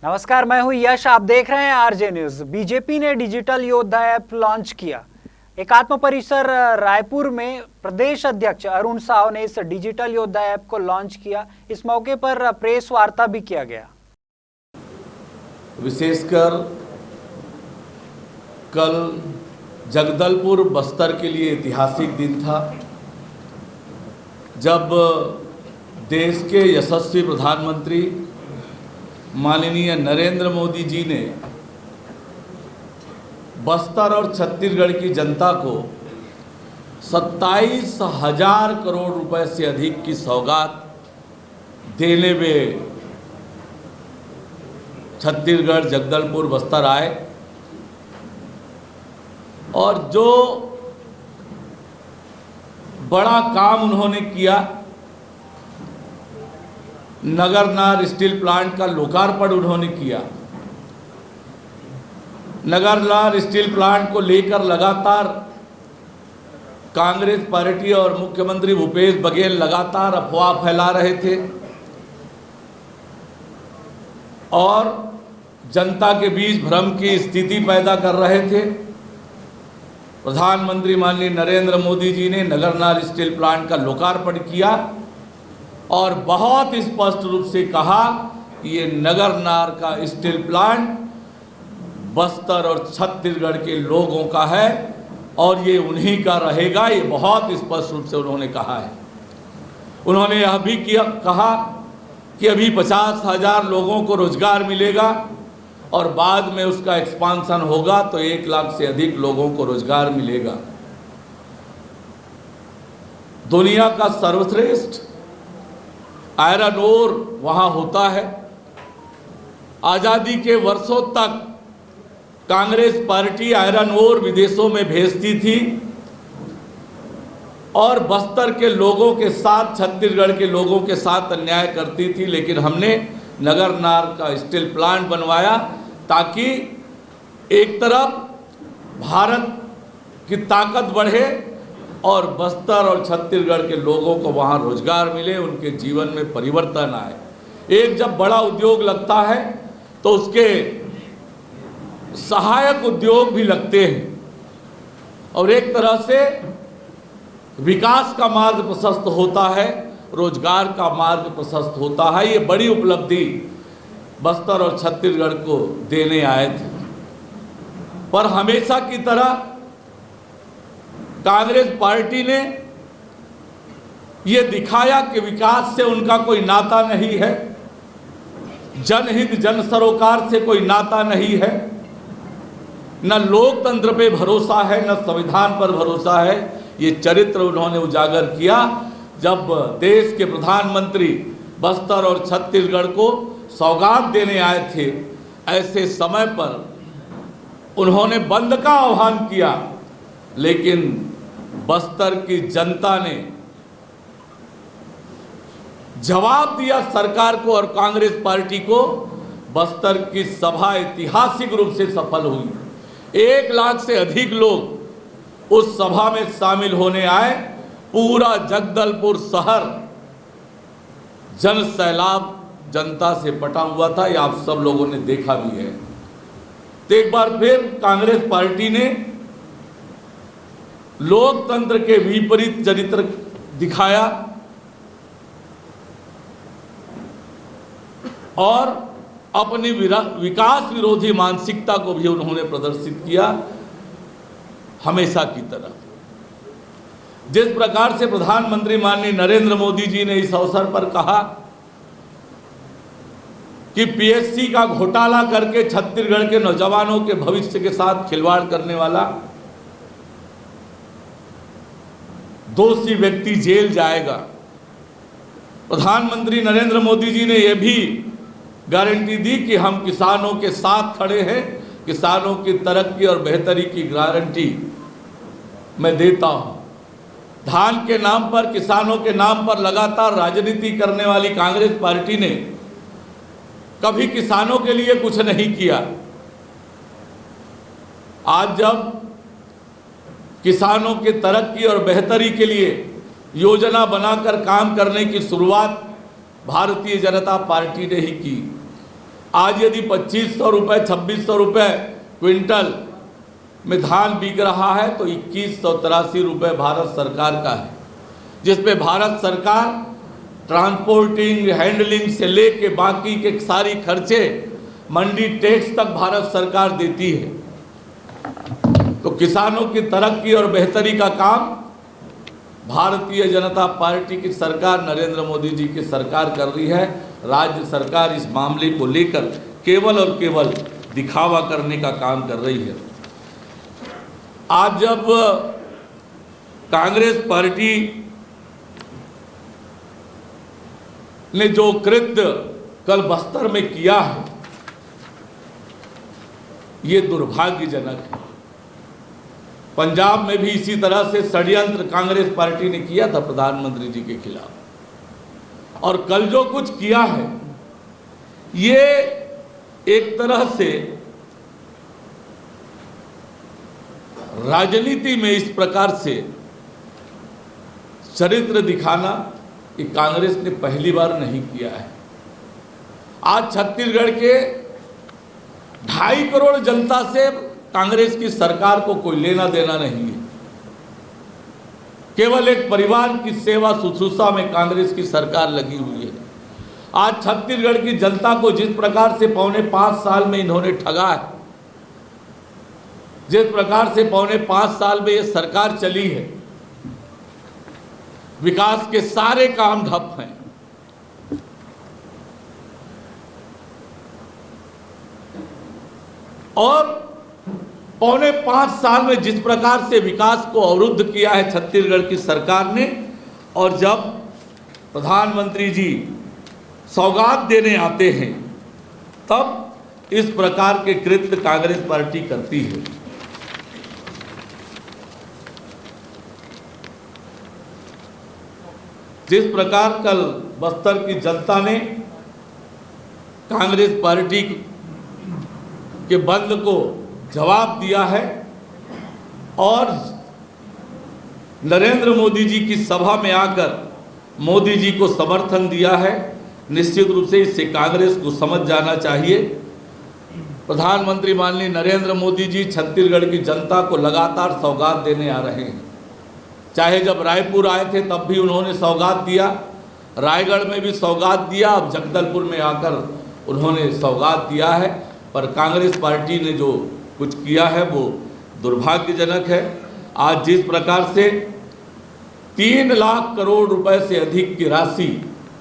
नमस्कार, मैं हूं यश। आप देख रहे हैं आरजे न्यूज। बीजेपी ने डिजिटल योद्धा ऐप लॉन्च किया। एकात्म परिसर रायपुर में प्रदेश अध्यक्ष अरुण साव ने इस डिजिटल योद्धा ऐप को लॉन्च किया। इस मौके पर प्रेस वार्ता भी किया गया। विशेषकर कल जगदलपुर बस्तर के लिए ऐतिहासिक दिन था, जब देश के यशस्वी प्रधानमंत्री माननीय नरेंद्र मोदी जी ने बस्तर और छत्तीसगढ़ की जनता को 27,000 करोड़ रुपए से अधिक की सौगात देने में छत्तीसगढ़ जगदलपुर बस्तर आए और जो बड़ा काम उन्होंने किया, नगरनार स्टील प्लांट का लोकार्पण उन्होंने किया। नगरनार स्टील प्लांट को लेकर लगातार कांग्रेस पार्टी और मुख्यमंत्री भूपेश बघेल लगातार अफवाह फैला रहे थे और जनता के बीच भ्रम की स्थिति पैदा कर रहे थे। प्रधानमंत्री माननीय नरेंद्र मोदी जी ने नगरनार स्टील प्लांट का लोकार्पण किया और बहुत स्पष्ट रूप से कहा कि ये नगरनार का स्टील प्लांट बस्तर और छत्तीसगढ़ के लोगों का है और ये उन्हीं का रहेगा। ये बहुत स्पष्ट रूप से उन्होंने कहा है। उन्होंने यह भी कहा कि अभी 50,000 लोगों को रोजगार मिलेगा और बाद में उसका एक्सपांशन होगा तो 1 लाख से अधिक लोगों को रोजगार मिलेगा। दुनिया का सर्वश्रेष्ठ आयरन ओर वहाँ होता है। आज़ादी के वर्षों तक कांग्रेस पार्टी आयरन ओर विदेशों में भेजती थी और बस्तर के लोगों के साथ, छत्तीसगढ़ के लोगों के साथ अन्याय करती थी, लेकिन हमने नगरनार का स्टील प्लांट बनवाया ताकि एक तरफ भारत की ताकत बढ़े और बस्तर और छत्तीसगढ़ के लोगों को वहाँ रोजगार मिले, उनके जीवन में परिवर्तन आए। एक जब बड़ा उद्योग लगता है तो उसके सहायक उद्योग भी लगते हैं और एक तरह से विकास का मार्ग प्रशस्त होता है, रोजगार का मार्ग प्रशस्त होता है। ये बड़ी उपलब्धि बस्तर और छत्तीसगढ़ को देने आए थे, पर हमेशा की तरह कांग्रेस पार्टी ने यह दिखाया कि विकास से उनका कोई नाता नहीं है, जनहित जन सरोकार से कोई नाता नहीं है, न लोकतंत्र पे भरोसा है, न संविधान पर भरोसा है। ये चरित्र उन्होंने उजागर किया जब देश के प्रधानमंत्री बस्तर और छत्तीसगढ़ को सौगात देने आए थे। ऐसे समय पर उन्होंने बंद का आह्वान किया, लेकिन बस्तर की जनता ने जवाब दिया सरकार को और कांग्रेस पार्टी को। बस्तर की सभा ऐतिहासिक रूप से सफल हुई। 1 लाख से अधिक लोग उस सभा में शामिल होने आए। पूरा जगदलपुर शहर जन सैलाब जनता से पटा हुआ था, ये आप सब लोगों ने देखा भी है। तो एक बार फिर कांग्रेस पार्टी ने लोकतंत्र के विपरीत चरित्र दिखाया और अपनी विकास विरोधी मानसिकता को भी उन्होंने प्रदर्शित किया। हमेशा की तरह जिस प्रकार से प्रधानमंत्री माननीय नरेंद्र मोदी जी ने इस अवसर पर कहा कि पीएससी का घोटाला करके छत्तीसगढ़ के नौजवानों के भविष्य के साथ खिलवाड़ करने वाला दोषी व्यक्ति जेल जाएगा। प्रधानमंत्री नरेंद्र मोदी जी ने यह भी गारंटी दी कि हम किसानों के साथ खड़े हैं, किसानों की तरक्की और बेहतरी की गारंटी मैं देता हूं। धान के नाम पर, किसानों के नाम पर लगातार राजनीति करने वाली कांग्रेस पार्टी ने कभी किसानों के लिए कुछ नहीं किया। आज जब किसानों की तरक्की और बेहतरी के लिए योजना बनाकर काम करने की शुरुआत भारतीय जनता पार्टी ने ही की। आज यदि 2500 रुपये 2600 रुपये क्विंटल में धान बिक रहा है तो 2183 रुपये भारत सरकार का है, जिसपे भारत सरकार ट्रांसपोर्टिंग हैंडलिंग से लेके बाकी के सारी खर्चे मंडी टैक्स तक भारत सरकार देती है। तो किसानों की तरक्की और बेहतरी का काम भारतीय जनता पार्टी की सरकार, नरेंद्र मोदी जी की सरकार कर रही है। राज्य सरकार इस मामले को लेकर केवल और केवल दिखावा करने का काम कर रही है। आज जब कांग्रेस पार्टी ने जो कृत्य कल बस्तर में किया है, ये दुर्भाग्यजनक है। पंजाब में भी इसी तरह से षड्यंत्र कांग्रेस पार्टी ने किया था प्रधानमंत्री जी के खिलाफ, और कल जो कुछ किया है ये एक तरह से राजनीति में इस प्रकार से चरित्र दिखाना कि कांग्रेस ने पहली बार नहीं किया है। आज छत्तीसगढ़ के 2.5 करोड़ जनता से कांग्रेस की सरकार को कोई लेना देना नहीं है। केवल एक परिवार की सेवा शुश्रूषा में कांग्रेस की सरकार लगी हुई है। आज छत्तीसगढ़ की जनता को जिस प्रकार से 5.25 साल में इन्होंने ठगा है, जिस प्रकार से 5.25 साल में ये सरकार चली है, विकास के सारे काम ठप हैं। और 5.25 साल में जिस प्रकार से विकास को अवरुद्ध किया है छत्तीसगढ़ की सरकार ने, और जब प्रधानमंत्री जी सौगात देने आते हैं तब इस प्रकार के कृत्य कांग्रेस पार्टी करती है। जिस प्रकार कल बस्तर की जनता ने कांग्रेस पार्टी के बंद को जवाब दिया है और नरेंद्र मोदी जी की सभा में आकर मोदी जी को समर्थन दिया है, निश्चित रूप से इससे कांग्रेस को समझ जाना चाहिए। प्रधानमंत्री माननीय नरेंद्र मोदी जी छत्तीसगढ़ की जनता को लगातार सौगात देने आ रहे हैं। चाहे जब रायपुर आए थे तब भी उन्होंने सौगात दिया, रायगढ़ में भी सौगात दिया, अब जगदलपुर में आकर उन्होंने सौगात दिया है। पर कांग्रेस पार्टी ने जो कुछ किया है वो दुर्भाग्यजनक है। आज जिस प्रकार से 3 लाख करोड़ रुपए से अधिक की राशि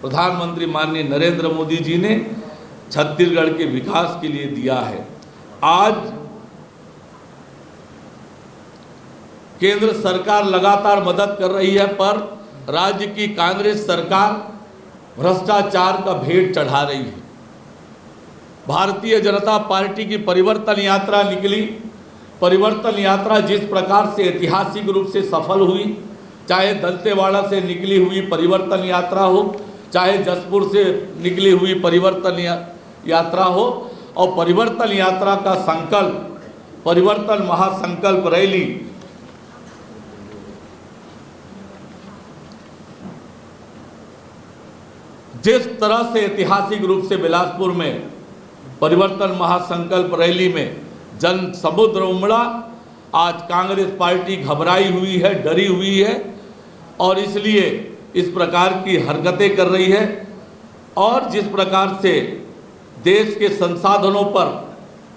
प्रधानमंत्री माननीय नरेंद्र मोदी जी ने छत्तीसगढ़ के विकास के लिए दिया है, आज केंद्र सरकार लगातार मदद कर रही है, पर राज्य की कांग्रेस सरकार भ्रष्टाचार का भेंट चढ़ा रही है। भारतीय जनता पार्टी की परिवर्तन यात्रा निकली, परिवर्तन यात्रा जिस प्रकार से ऐतिहासिक रूप से सफल हुई, चाहे दंतेवाड़ा से निकली हुई परिवर्तन यात्रा हो, चाहे जसपुर से निकली हुई परिवर्तन यात्रा हो, और परिवर्तन यात्रा का संकल्प, परिवर्तन महासंकल्प रैली जिस तरह से ऐतिहासिक रूप से बिलासपुर में परिवर्तन महासंकल्प रैली में जन समुद्र उमड़ा, आज कांग्रेस पार्टी घबराई हुई है, डरी हुई है और इसलिए इस प्रकार की हरकतें कर रही है। और जिस प्रकार से देश के संसाधनों पर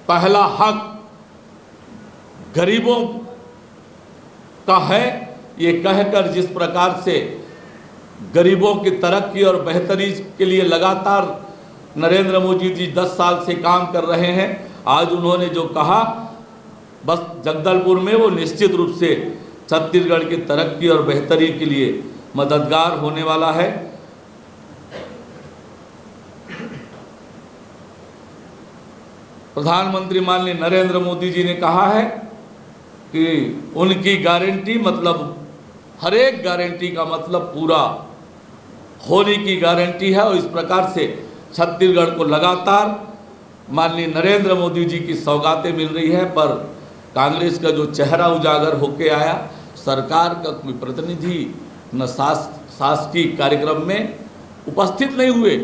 पहला हक गरीबों का है, ये कहकर जिस प्रकार से गरीबों की तरक्की और बेहतरी के लिए लगातार नरेंद्र मोदी जी 10 साल से काम कर रहे हैं, आज उन्होंने जो कहा बस जगदलपुर में, वो निश्चित रूप से छत्तीसगढ़ की तरक्की और बेहतरी के लिए मददगार होने वाला है। प्रधानमंत्री माननीय नरेंद्र मोदी जी ने कहा है कि उनकी गारंटी मतलब हर एक गारंटी का मतलब पूरा होने की गारंटी है, और इस प्रकार से छत्तीसगढ़ को लगातार माननीय नरेंद्र मोदी जी की सौगातें मिल रही है। पर कांग्रेस का जो चेहरा उजागर होके आया, सरकार का कोई प्रतिनिधि न शासकीय कार्यक्रम में उपस्थित नहीं हुए,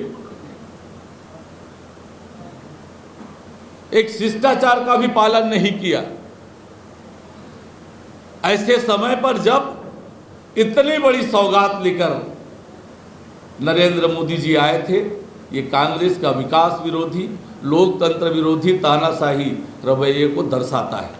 एक शिष्टाचार का भी पालन नहीं किया। ऐसे समय पर जब इतनी बड़ी सौगात लेकर नरेंद्र मोदी जी आए थे, ये कांग्रेस का विकास विरोधी, लोकतंत्र विरोधी, तानाशाही रवैये को दर्शाता है।